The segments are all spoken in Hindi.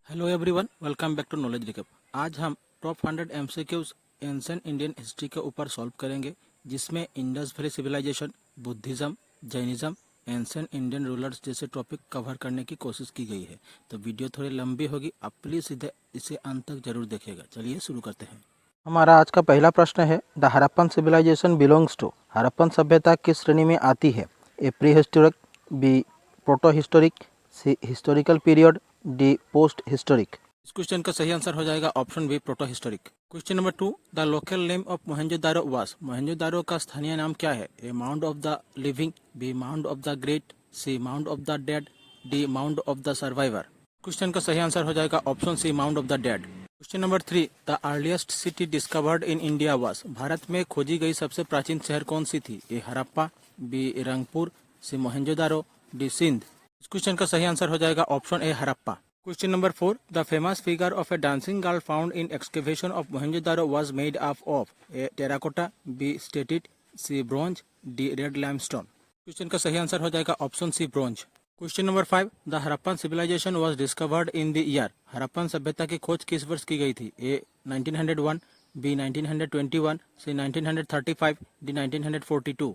Hello everyone, welcome back to knowledge recap. आज हम top 100 MCQs ancient Indian history के ऊपर सॉल्व करेंगे, जिसमें Indus valley civilisation, Buddhism, Jainism, ancient Indian rulers जैसे टॉपिक कवर करने की कोशिश की गई है। तो वीडियो थोड़ी लंबी होगी, आप प्लीज़ इसे अंत तक जरूर देखिएगा। चलिए शुरू करते हैं। हमारा आज का पहला प्रश्न है, the Harappan civilisation belongs to. Harappan सभ्यता किस श्रेणी में आती है? A pre historic, B proto historic, C historical period, D post historic. इस क्वेश्चन का सही आंसर हो जाएगा option B, proto historic. Question number 2, the local name of Mohenjodaro was. Mohenjodaro का स्थानीय नाम क्या है? A mound of the living, B mound of the great, C mound of the dead, D mound of the survivor. Question का सही आंसर हो जाएगा option C, mound of the dead. Question number 3, the earliest city discovered in India was. Bharat में खोजी गई सबसे प्राचीन शहर कौन सी थी? ए हड़प्पा, बी रंगपुर, सी मोहनजोदारो, डी सिंध। इस क्वेश्चन का सही आंसर हो जाएगा option A, Harappa. Question number 4, the famous figure of a dancing girl found in excavation of Mohenjo-daro was made up of A. terracotta, B. Statite, C. bronze, D. red limestone। Question का सही आंसर हो जाएगा option C, bronze. Question number 5, the Harappan civilization was discovered in the year. Harappan सभ्यता की खोज किस वर्ष की गई थी? A 1901, B 1921, C 1935, D 1942।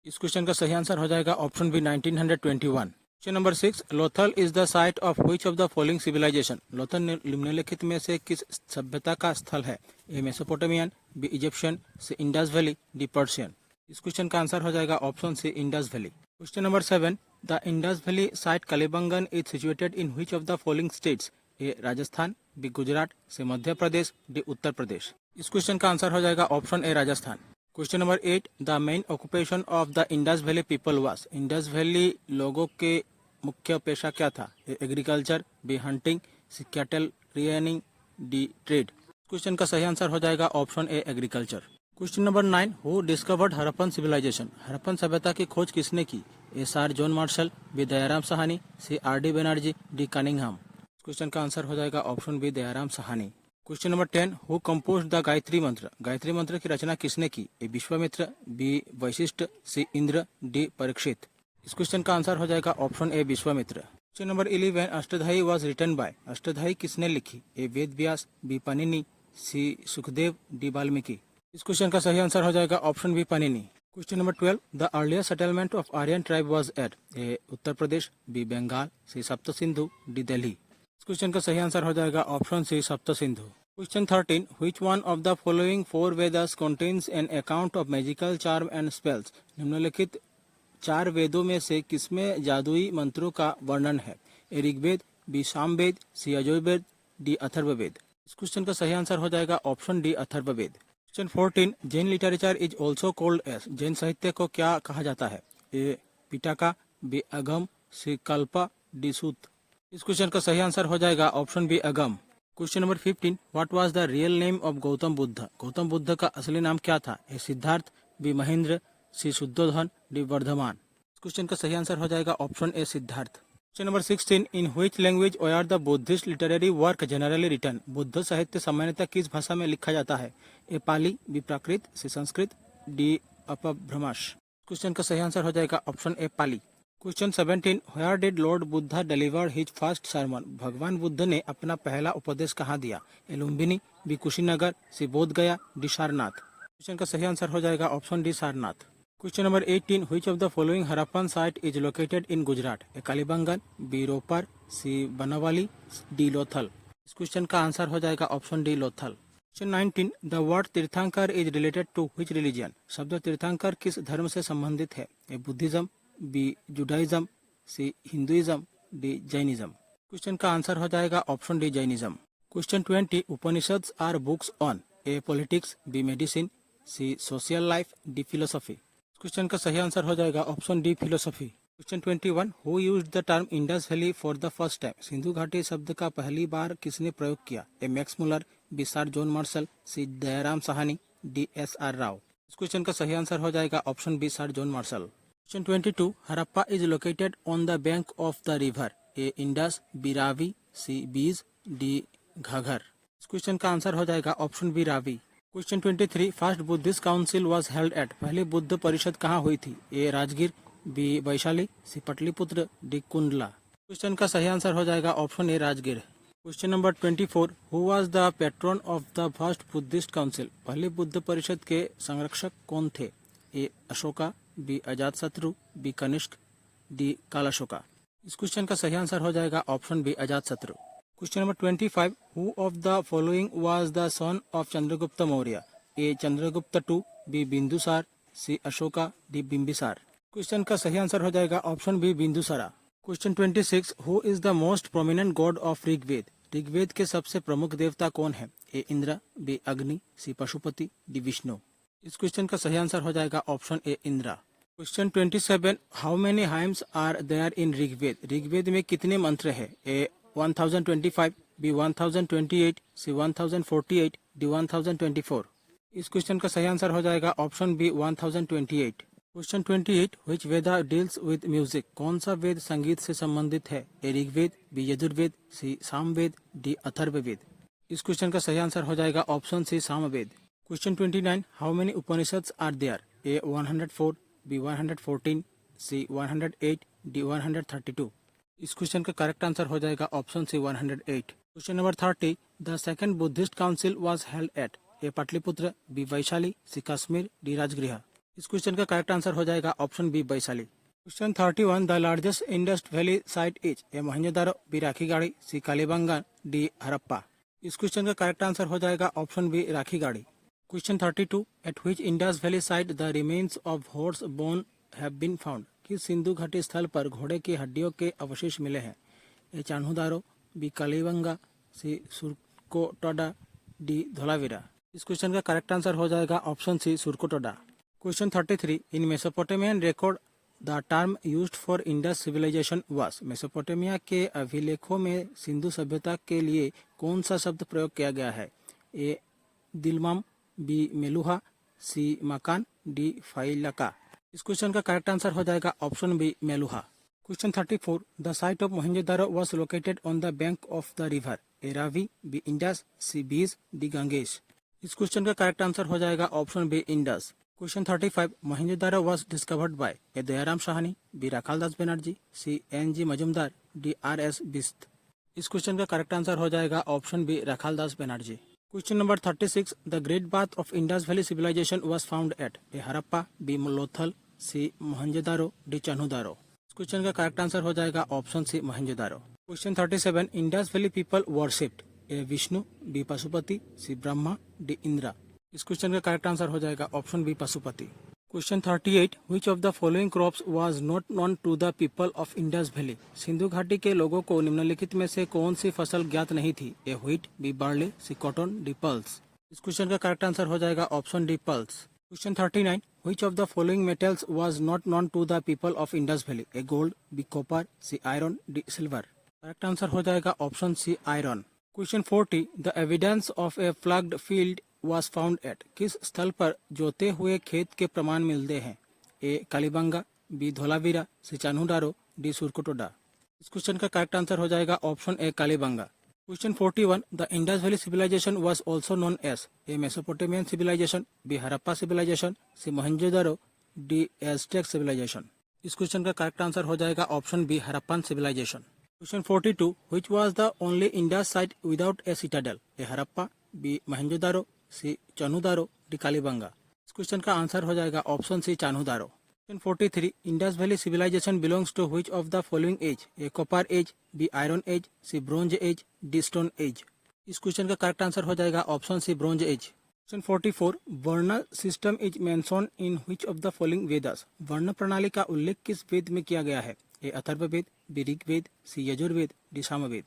इस क्वेश्चन का सही आंसर हो जाएगा option B, 1921। Question number 6, Lothal is the site of which of the following civilization. Lothal निम्नलिखित में से किस सभ्यता का स्थल है? A Mesopotamian, B Egyptian, C Indus valley, D Persian. इस क्वेश्चन का आंसर हो जाएगा option C, Indus valley. Question number 7, the Indus valley site Kalibangan is situated in which of the following states. A Rajasthan, B Gujarat, C Madhya Pradesh, D Uttar Pradesh. इस क्वेश्चन का आंसर हो जाएगा option A, Rajasthan. Question number 8, the main occupation of the Indus valley people was. Indus valley लोगों के मुख्य पेशा क्या था? Agriculture, B hunting, C cattle rearing, D trade. Question का सही आंसर हो जाएगा option A, agriculture. Question number 9, who discovered Harappan civilisation. Harappan सभ्यता की खोज किसने की? A sir John Marshall, B Dayaram Sahni, C R D Banerjee, D Cunningham. Question का आंसर हो जाएगा option B, Dayaram Sahni. Question number 10, who compose the Gayatri mantra. Gayatri मंत्र की रचना किसने की? A Vishwamitra, B Vashistha, C Indra, D Parikshit. इस क्वेश्चन का आंसर हो जाएगा option A, Vishwamitra. Question number 11, Ashtadhyayi was written by. Ashtadhyayi किसने लिखी? A Ved Vyas, B Panini, C Sukhdev, D Valmiki. इस क्वेश्चन का सही आंसर हो जाएगा option B, Panini. Question number 12, the earliest settlement of Aryan tribe was at. A Uttar Pradesh, B Bengal, C Sapta Sindhu, D Delhi. इस क्वेश्चन का सही आंसर हो जाएगा option C, Sapta Sindhu. Question 13, which one of the following four Vedas contains an account of magical charm and spells। निम्नलिखित 4 वेदों में से किसमें जादुई मंत्रों का वर्णन है? A Rigveda, B Samaveda, C Yajurveda, D Atharvaveda. इस क्वेश्चन का सही आंसर हो जाएगा option D, Atharvaveda. Question 14, Jain literature is also called S. Jain साहित्य को क्या कहा जाता है? ए पिटाका, बी अगम, सी कल्पा, डी सूत। इस क्वेश्चन का सही आंसर हो जाएगा option B, Agam. Question number 15, what was the real name of Gautam Buddha. Gautam Buddha का असली नाम क्या था? A Siddharth, B Mahendra, C Shuddhodhan, D Vardhaman. इस क्वेश्चन का सही आंसर हो जाएगा option A, Siddharth. Question number 16, in which language are the Buddhist literary work generally written. Buddha साहित्य सामान्यतः किस भाषा में लिखा जाता है? A Pali, B Prakrit, C Sanskrit, D Apabhramsha. Question का सही आंसर हो जाएगा option A, Pali. Question 17, where did lord Buddha deliver his first sermon. भगवान बुद्ध ने अपना पहला उपदेश कहाँ दिया? A Lumbini, B Kushinagar, C Bodh Gaya, D Sarnath. Question का सही आंसर हो जाएगा option D, Sarnath. Question number 18, which of the following Harappan site is located in Gujarat. A Kalibangan, B Ropar, C Banawali, D Lothal. इस क्वेश्चन का आंसर हो जाएगा option D, Lothal. Question 19, the word Tirthankar is related to which religion. शब्द तीर्थंकर किस धर्म से संबंधित है? A Buddhism, B Judaism, C Hinduism, D Jainism. Question का आंसर हो जाएगा option D, Jainism. Question 20, Upanishads are books on. A politics, B medicine, C social life, D philosophy. Question का सही आंसर हो जाएगा option D, philosophy. Question 21, who used the term Indus valley for the first time. Sindhu घाटी शब्द का पहली बार किसने प्रयोग किया? A Max Muller, B sir John Marshall, C Dayaram Sahni, D S R Rao. इस क्वेश्चन का सही आंसर हो जाएगा option B, sir John martial. Question 22, Harappa is located on the bank of the river. A Indus, B Ravi, C Beas, D Ghaghar. इस क्वेश्चन का आंसर हो जाएगा option B, Ravi. Question 23, first Buddhist council was held at. पहली बुद्ध परिषद कहाँ हुई थी? A Rajgir, B Vaishali, C Pataliputra, D Kundala. Question का सही आंसर हो जाएगा option A, Rajgir. Question number 24, who was the patron of the first Buddhist council? पहली बुद्ध परिषद के संरक्षक कौन थे? A Ashoka, B Ajatashatru, B Kanishka, D Kalashoka. इस क्वेश्चन का सही आंसर हो जाएगा option B Ajatashatru. Question number 25, who of the following was the son of Chandragupta Maurya? A Chandragupta two, B Bindusara, C Ashoka, D Bimbisara. Question का सही आंसर हो जाएगा option B Bindusara. Question 26, who is the most prominent god of Rigveda? Rigveda के सबसे प्रमुख देवता कौन है? ए इंद्र, बी अग्नि, सी पशुपति, डी विष्णु। इस क्वेश्चन का सही आंसर हो जाएगा option A Indra. Question 27, how many hymns are there in Rigveda? Rigveda में कितने मंत्र है? A 1025, B 1028, C 1048, D 1024। इस क्वेश्चन का सही आंसर हो जाएगा option B 1028। Question 28, which Veda deals with music? कौन सा वेद संगीत से संबंधित है? A Rigveda, B Yajurveda, C Samaveda, D Atharvaveda. इस क्वेश्चन का सही आंसर हो जाएगा option C Samaveda. Question 29, how many Upanishads are there? A 104, B 114, C 108, D 132। इस क्वेश्चन का करेक्ट आंसर हो जाएगा option C 108। Question number 30, the second Buddhist council was held at? A Pataliputra, B Vaishali, C Kashmir, D Rajgriha. इस क्वेश्चन का करेक्ट आंसर हो जाएगा option B Vaishali. Question 31, the largest Indus valley site is? A Mohenjodaro, B Rakhigarhi, C Kalibanga, D Harappa. इस क्वेश्चन का करेक्ट आंसर हो जाएगा option B Rakhigarhi. Question 32, at which Indus valley site the remains of horse bone have been found? किस सिंधु घाटी स्थल पर घोड़े की हड्डियों के अवशेष मिले हैं? A Chanhudaro, B Kalibanga, C Surkotada, D Dholavira. इस क्वेश्चन का करेक्ट आंसर हो जाएगा option C Surkotada. Question 33, in Mesopotamian record the term used for Indus civilisation was? Mesopotamia के अभिलेखों में सिंधु सभ्यता के लिए कौन सा शब्द प्रयोग किया गया है? ए दिलमाम, बी मेलुहा, सी मकान, डी फाइलका। इस क्वेश्चन का करेक्ट आंसर हो जाएगा option B Meluha. Question 34, the site of Mohenjodaro was located on the bank of the river? A Ravi, B Indus, C Beas, D Gangesh. इस क्वेश्चन का करेक्ट आंसर हो जाएगा option B Indus. Question 35, Mohenjodaro was discovered by? A Dayaram Sahni, B Rakhaldas Banerjee, C N G. Majumdar, D R S. Bisht. इस क्वेश्चन का करेक्ट आंसर हो जाएगा option B Rakhaldas Banerjee. Question number 36, the great bath of Indus valley civilisation was found at? A Harappa, B Lothal, C Mohenjodaro, D Chanhudaro. इस क्वेश्चन का करेक्ट आंसर हो जाएगा option C Mohenjodaro. Question 37, Indus valley people worshipped? A Vishnu, B Pashupati, C Brahma, D Indra. इस क्वेश्चन का करेक्ट आंसर हो जाएगा option B Pashupati. Question 38, which of the following crops was not known to the people of Indus valley? Sindhu घाटी के लोगों को निम्नलिखित में से कौन सी फसल ज्ञात नहीं थी? A wheat, B barley, C cotton, D pulse. इस क्वेश्चन का करेक्ट आंसर हो जाएगा option D pulse. Question 39, which of the following metals was not known to the people of Indus valley? A gold, B copper, C iron, D silver. Correct answer हो जाएगा option C iron. Question 40, the evidence of a plugged field was found at? किस स्थल पर जोते हुए खेत के प्रमाण मिलते हैं? A Kalibanga, B Dholavira, C Chanhudaro, D Surkotada. इस क्वेश्चन का करेक्ट आंसर हो जाएगा option A Kalibanga. Question 41, the Indus valley civilisation was also known as? A Mesopotamian civilisation, B Harappa civilisation, C Mohenjodaro, D Aztec civilisation. इस क्वेश्चन का करेक्ट आंसर हो जाएगा option B Harappan civilisation. Question 42, which was the only Indus site without a citadel? A Harappa, B Mohenjodaro, C Chanhudaro, D Kalibanga. इस क्वेश्चन का आंसर हो जाएगा option C Chanhudaro. Question 43, Indus valley civilisation belongs to which of the following age? A copper age, B iron age, C bronze age, D stone age. इस क्वेश्चन का करेक्ट आंसर हो जाएगा option C bronze age. Question 44, varna system is mention in which of the following Vedas? वर्ण प्रणाली का उल्लेख किस वेद में किया गया है? A Atharvaveda, B Rigveda, C Yajurveda, D Samveda.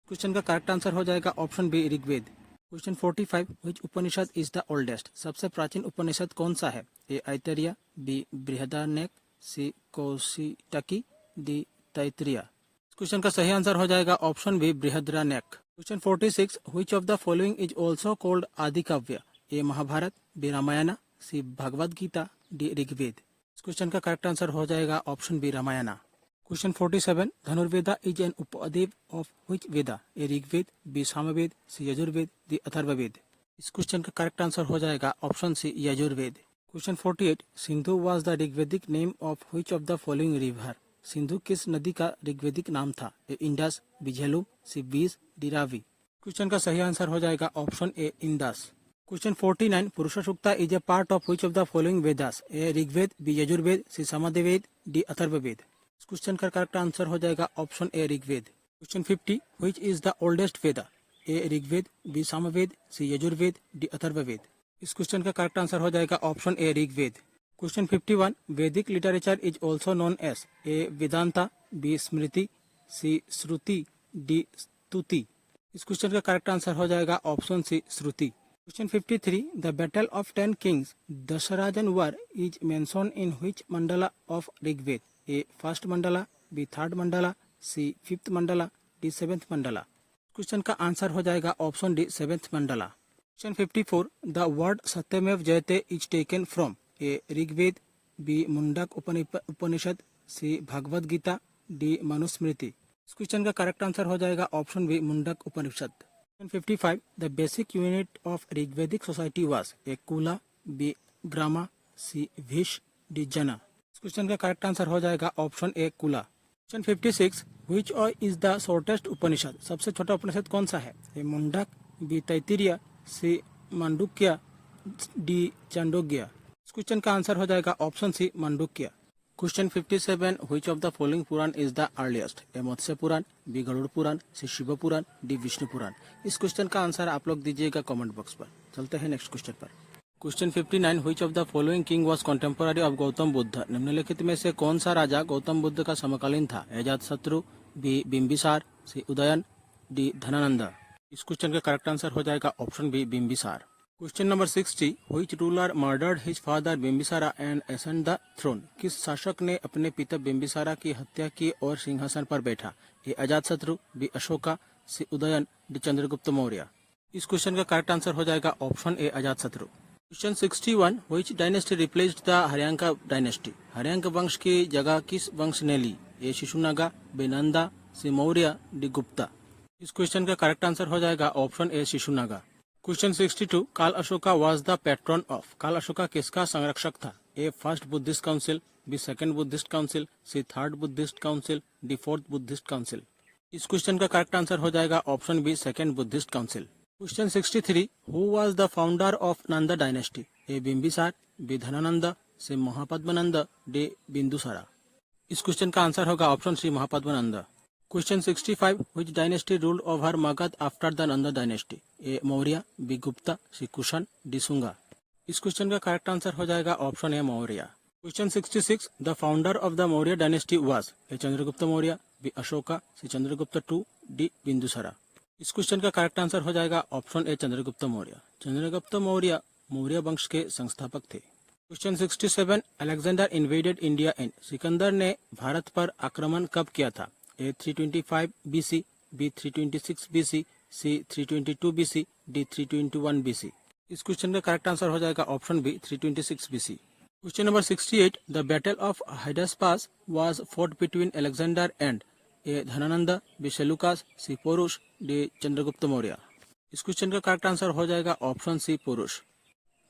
Question का करेक्ट आंसर हो जाएगा option B Rigveda. Question 45, which Upanishad is the oldest? सबसे प्राचीन उपनिषद कौन सा है? A Aitareya, B Brihadaranyaka, C Kaushitaki, D Taittiriya. Question का सही आंसर हो जाएगा option B Brihadaranyaka. Question 46, which of the following is also called Adi Kavya? A Mahabharata, B Ramayana, C Bhagavad Gita, D Rigveda. Question का करेक्ट आंसर हो जाएगा option B Ramayana. Question 47, Dhanurveda is an उपद्वीप of which Veda? A Rigveda, B Samaveda, C Yajurveda, D Atharvaveda. इस क्वेश्चन का करेक्ट आंसर हो जाएगा option C Yajurveda. Question 48, Sindhu was the Rigvedic name of which of the following river? Sindhu किस नदी का ऋग्वेदिक नाम था? ए इंडस, बी झेलुम, सी बीस, डी रावी। क्वेश्चन का सही आंसर हो जाएगा option A Indus. Question 49 Purusha Sukta is a part of which of the following Vedas? A Rigveda, B Yajurveda, C Samaveda, D Atharvaveda. इस क्वेश्चन का करेक्ट आंसर हो जाएगा option A Rigveda. Question 50 which is the oldest Veda? A Rigveda, B Samaveda, C Yajurveda, D Atharvaveda. इस क्वेश्चन का करेक्ट आंसर हो जाएगा option A Rigveda. Question 51 Vedic literature is also known as? A Vedanta, B Smriti, C Shruti, D Stuti. इस क्वेश्चन का करेक्ट आंसर हो जाएगा option C Shruti. Question 53 the battle of 10 kings Dasharajna war is mention in which mandala of Rigveda? A first mandala, B third mandala, C fifth mandala, D seventh mandala. Question का आंसर हो जाएगा option D seventh mandala. Question 54 the word Satyameva जयते is taken from? A Rigveda, B Mundaka Upanishad, C Bhagavad Gita, D Manusmriti. इस क्वेश्चन का करेक्ट आंसर हो जाएगा option B Mundaka Upanishad. Question 55 the basic unit of Rigvedic society was? A kula, B Grama, C भिष, D जना। इस क्वेश्चन का करेक्ट आंसर हो जाएगा option A kula. Question 56 which is the shortest Upanishad? सबसे छोटा उपनिषद कौन सा है? A Mundaka, B Taittiriya, C Mandukya, D Chandogya. इस क्वेश्चन का आंसर हो जाएगा option C Mandukya. Question 57 which of the following Purana is the earliest? A Matsya Purana, B Garuda Purana, C Shiva Purana, D Vishnu Purana. इस क्वेश्चन का आंसर आप लोग दीजिएगा कमेंट बॉक्स पर। चलते हैं नेक्स्ट क्वेश्चन पर। Question 59 which of the following king was contemporary of Gautam Buddha? निम्नलिखित में से कौन सा राजा गौतम बुद्ध का समकालीन था? A Ajatashatru, B Bimbisara, C Udayan, D Dhanananda. इस क्वेश्चन का करेक्ट आंसर हो जाएगा option B Bimbisara. Question number 60 which ruler murdered his father Bimbisara and ascend the throne? किस शासक ने अपने पिता बिंबिसारा की हत्या की और सिंहासन पर बैठा? A Ajatashatru, B Ashoka, C Udayan, D Chandragupta Maurya. इस क्वेश्चन का करेक्ट आंसर हो जाएगा option A Ajatashatru. Question 61 which dynasty replaced the Haryanka dynasty? Haryanka वंश की जगह किस वंश ने ली? A Shishunaga, B Nanda, C Maurya, D Gupta. इस क्वेश्चन का करेक्ट आंसर हो जाएगा option A Shishunaga. Question 62 Kalashoka was the patron of? Kalashoka किसका संरक्षक था? A first Buddhist council, B second Buddhist council, C third Buddhist council, D fourth Buddhist council. इस क्वेश्चन का करेक्ट आंसर हो जाएगा option B second Buddhist council. Question 63 who was the founder of Nanda dynasty? A Bimbisara, B Dhanananda, C Mahapadmananda, D Bindusara. इस क्वेश्चन का आंसर होगा option C Mahapadmananda. Question 65 which dynasty ruled over Magadha after the Nanda dynasty? A Maurya, B Gupta, C Kushan, D Sunga. इस क्वेश्चन का करेक्ट आंसर हो जाएगा option A Maurya. Question 66 the founder of the Maurya dynasty was? A Chandragupta Maurya, B Ashoka, C Chandragupta two, D Bindusara. इस क्वेश्चन का करेक्ट आंसर हो जाएगा ऑप्शन ए चंद्रगुप्त मौर्य। चंद्रगुप्त मौर्य मौर्य वंश के संस्थापक थे। Question 67 Alexander invaded India in? Sikandar ने भारत पर आक्रमण कब किया था? A 325 BC, B 326 BC, C 322 BC, D 321 BC। इस क्वेश्चन का करेक्ट आंसर हो जाएगा option B 326 BC। Question number 68 the battle of Hydaspes was fought between Alexander and? A Dhanananda, B Seleucus, C Porus, D Chandragupta Maurya. इस क्वेश्चन का करेक्ट आंसर हो जाएगा ऑप्शन सी पुरुष।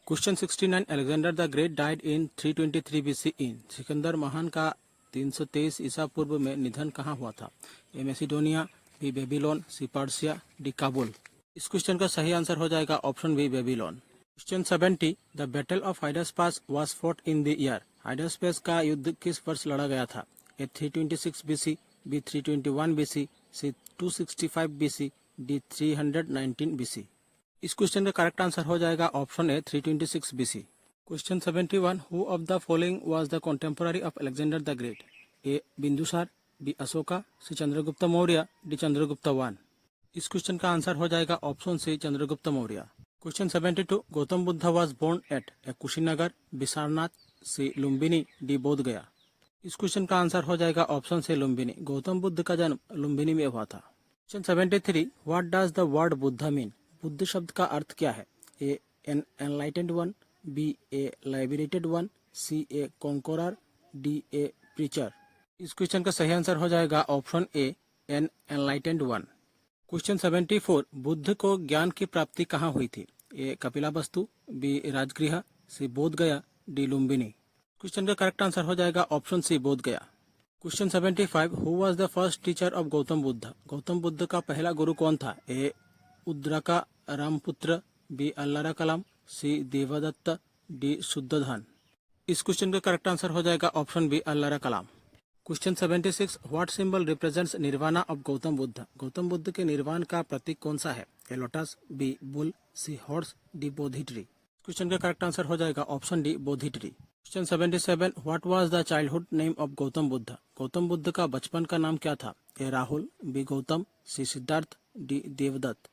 Question 69 Alexander the great died in 323 BC इन? सिकंदर महान का 323 ईसा पूर्व में निधन कहाँ हुआ था? A Macedonia, B Babylon, C Persia, D Kabul. इस क्वेश्चन का सही आंसर हो जाएगा option B Babylon. Question 70 the battle of Hydaspes was fought in the year? Hydaspes का युद्ध किस वर्ष लड़ा गया था? A 326 BC, B 321 BC, C 265 BC, D 319 BC। इस क्वेश्चन का करेक्ट आंसर हो जाएगा option A 326 BC। Question 71 who of the following was the contemporary of Alexander the Great? A Bindusar, B Ashoka, C Chandragupta Maurya, D Chandragupta one. इस क्वेश्चन का आंसर हो जाएगा option C Chandragupta Maurya. Question 72 Gautam Buddha was born at? A Kushinagar, B Sarnath, C Lumbini, D Bodh Gaya. इस क्वेश्चन का आंसर हो जाएगा ऑप्शन से लुम्बिनी। गौतम बुद्ध का जन्म लुम्बिनी में हुआ था। Question 73 what does the word Buddha mean? Buddha शब्द का अर्थ क्या है? A an enlightened one, B a liberated one, C a conqueror, D a preacher. इस क्वेश्चन का सही आंसर हो जाएगा option A an enlightened one. Question 74 Buddha को ज्ञान की प्राप्ति कहाँ हुई थी? ए कपिलावस्तु, B Rajgriha, C Bodh Gaya, D Lumbini. Question का करेक्ट आंसर हो जाएगा option C Bodh Gaya. Question 75 who was the first teacher of Gautam Buddha? Gautam Buddha का पहला गुरु कौन था? A Udraka Ramaputra, B Alara Kalama, C Devadatta, D Shuddhodana. इस क्वेश्चन का करेक्ट आंसर हो जाएगा option B Alara Kalama. Question 76 what symbol represents nirvana of Gautam Buddha? Gautam Buddha के निर्वाण का प्रतीक कौन सा है? A lotus, B bull, C horse, D bodhi tree. Question का करेक्ट आंसर हो जाएगा option D bodhi tree. Question 77 what was the childhood name of Gautam Buddha? Gautam Buddha का बचपन का नाम क्या था? A Rahul, B Gautam, C Siddhartha, D Devadatta.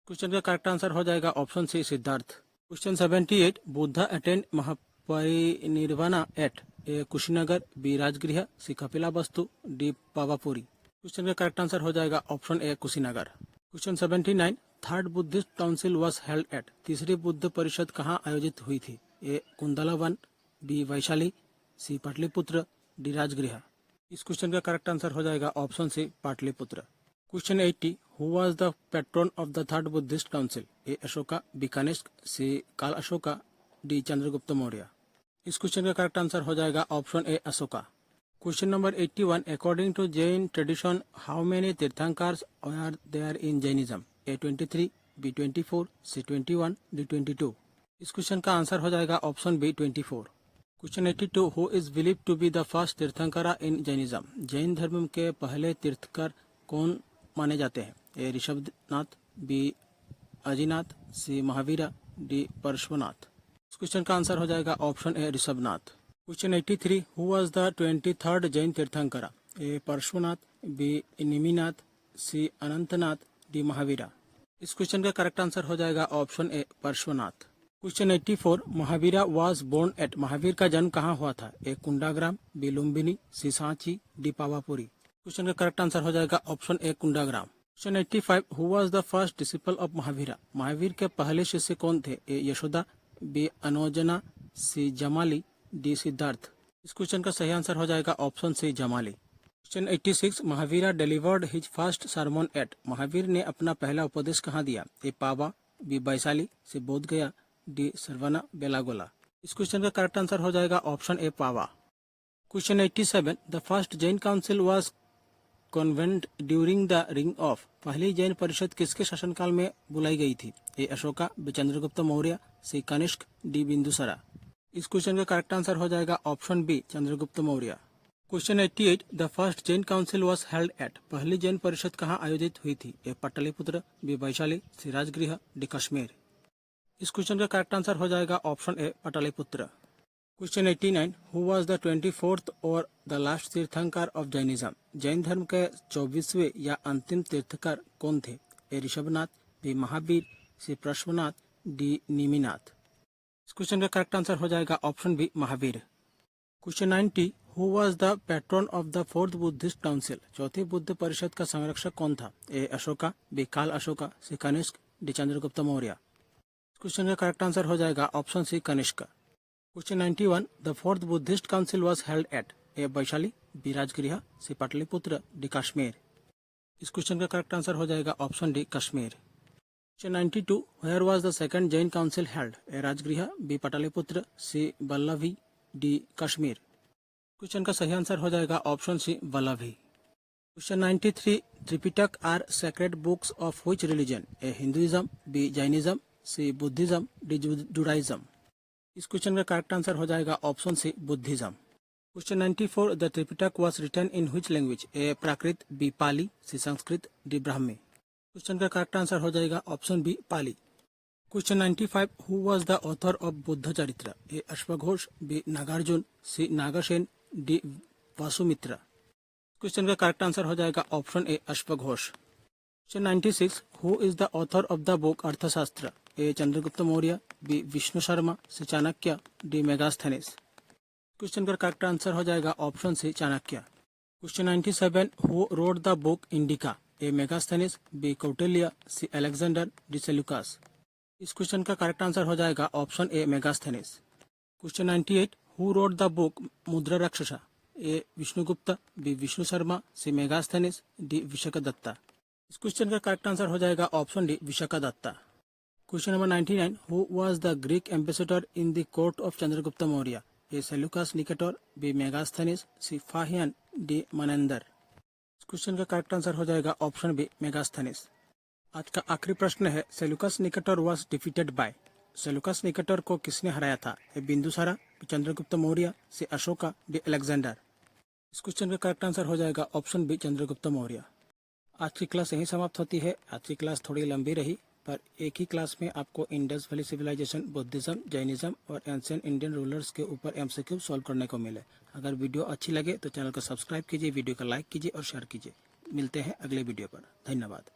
Question का करेक्ट आंसर हो जाएगा option C Siddhartha. Question 78 Buddha attend Mahaparinirvana at? A Kushinagar, B Rajgriha, C Kapilavastu, D Pavapuri. Question का करेक्ट आंसर हो जाएगा option A Kushinagar. Question 79 third Buddhist council was held at? तीसरी बुद्ध परिषद कहाँ आयोजित हुई थी? A Kundalavan, B Vaishali, C Pataliputra, D Rajgriha. इस क्वेश्चन का करेक्ट आंसर हो जाएगा option C Pataliputra. Question 80 who was the patron of the third Buddhist council? A Ashoka, B Kanishka, C Kalashoka, D Chandragupta Maurya. इस क्वेश्चन का करेक्ट आंसर हो जाएगा option A Ashoka. Question number 81 according to Jain tradition how many tirthankars are there in Jainism? A 23, B 24, C 21, D 22। इस क्वेश्चन का आंसर हो जाएगा option B 24। Question 82 who is believe to be the first tirthankara in Jainism? Jain धर्म के पहले तीर्थंकर कौन माने जाते हैं? A Rishabhanatha, B Ajinath, C Mahavira, D Parshvanath. इस क्वेश्चन का आंसर हो जाएगा option A Rishabhanath. Question 83 who was the 23rd Jain tirthankara? A Parshvanath, B Neminath, C Anantnath, D Mahavira. इस क्वेश्चन का करेक्ट आंसर हो जाएगा option A Parshvanath. Question 84 Mahavira was born at? Mahavir का जन्म कहाँ हुआ था? A Kundagram, B Lumbini, C Sanchi, D Pavapuri. Question का करेक्ट आंसर हो जाएगा option A Kundagram. Question 85 who was the first disciple of Mahavira? Mahavir के पहले शिष्य कौन थे? A Yashoda, B Anojana, C Jamali, D Siddharth. इस क्वेश्चन का सही आंसर हो जाएगा option C Jamali. Question 86 Mahavira delivered his first sermon at? Mahavir ने अपना पहला उपदेश कहाँ दिया? ए पावा, बी वैशाली, सी बोध गया, डी सरवना बेलागोला। इस क्वेश्चन का करेक्ट आंसर हो जाएगा option A Pava. Question 87 the first Jain council was convent during the ring of? पहली जैन परिषद किसके शासनकाल में बुलाई गई थी? A Ashoka, B Chandragupta Maurya, C Kanishka, D Bindusara. इस क्वेश्चन का करेक्ट आंसर हो जाएगा option B Chandragupta Maurya. Question 88 the first Jain council was held at? पहली जैन परिषद कहाँ आयोजित हुई थी? A Pataliputra, B Vaishali, C Rajgriha, D Kashmir. इस क्वेश्चन का करेक्ट आंसर हो जाएगा option A Pataliputra. Question 89 who was the 24th और the last Tirthankar of Jainism? Jain धर्म के 24वें या अंतिम तीर्थंकर कौन थे? A Rishabhanatha, B Mahavir, C Parshvanath, D Neminath. इस क्वेश्चन का करेक्ट आंसर हो जाएगा option B Mahavir. Question 90 who was the patron of the fourth Buddhist council? चौथी बुद्ध परिषद का संरक्षक कौन था? ए Ashoka, B Kalashoka, C Kanishka, D Chandragupta Maurya. Question का करेक्ट आंसर हो जाएगा option C Kanishka. Question 91 the fourth Buddhist council was held at? A Vaishali, B Rajgriha, C Pataliputra, D Kashmir. इस क्वेश्चन का करेक्ट आंसर हो जाएगा option D Kashmir. Question 92 where was the second Jain council held? A Rajgriha, B Pataliputra, C Vallabhi, D Kashmir. Question का सही आंसर हो जाएगा option C Vallabhi. Question 93 Tripitaka are sacred books of which religion? A Hinduism, B Jainism, C Buddhism, D Judaism. इस क्वेश्चन का करेक्ट आंसर हो जाएगा option C Buddhism. Question 94 the Tripitaka was written in which language? A Prakrit, B Pali, C Sanskrit, D Brahmi. Question का करेक्ट आंसर हो जाएगा option B Pali. Question 95 who was the author of Buddhacharita? A अश्वघोष, B Nagarjuna, C Nagasena, D Vasumitra. Question का करेक्ट आंसर हो जाएगा ऑप्शन ए अश्वघोष। Question 96 who is the author of the book Arthashastra? A Chandragupta Maurya, B Vishnu Sharma, C Chanakya, D Megasthenes. Question का करेक्ट आंसर हो जाएगा option C Chanakya. Question 97 who wrote the book Indica? A Megasthenes, B Kautilya, C Alexander, D Seleucus. इस क्वेश्चन का करेक्ट आंसर हो जाएगा option A Megasthenes. Question 98 who wrote the book Mudrarakshasa? A Vishnugupta, B Vishnu Sharma, C Megasthenes, D Vishakhadatta. इस क्वेश्चन का करेक्ट आंसर हो जाएगा option D Vishakhadatta. Question number 99 who was the Greek ambassador in the court of Chandragupta Maurya? A Seleucus Nicator, B Megasthenes, C Fahien, D Menander. इस क्वेश्चन का करेक्ट आंसर हो जाएगा ऑप्शन बी मेगास्थनीस। आज का आखिरी प्रश्न है Seleucus Nicator was defeated by. Seleucus Nicator को किसने हराया था? ए बिंदुसारा, बी चंद्रगुप्त मौर्य, सी अशोका, डी अलेक्जेंडर। इस क्वेश्चन का करेक्ट आंसर हो जाएगा ऑप्शन बी चंद्रगुप्त मौर्य। आज की क्लास यहीं समाप्त होती है। आज की क्लास थोड़ी लंबी रही, पर एक ही क्लास में आपको Indus valley civilisation, Buddhism, Jainism और एंशिएंट इंडियन रूलर्स के ऊपर एमसीक्यू सॉल्व करने को मिले। अगर वीडियो अच्छी लगे तो चैनल को सब्सक्राइब कीजिए, वीडियो को लाइक कीजिए और शेयर कीजिए। मिलते हैं अगले वीडियो पर। धन्यवाद।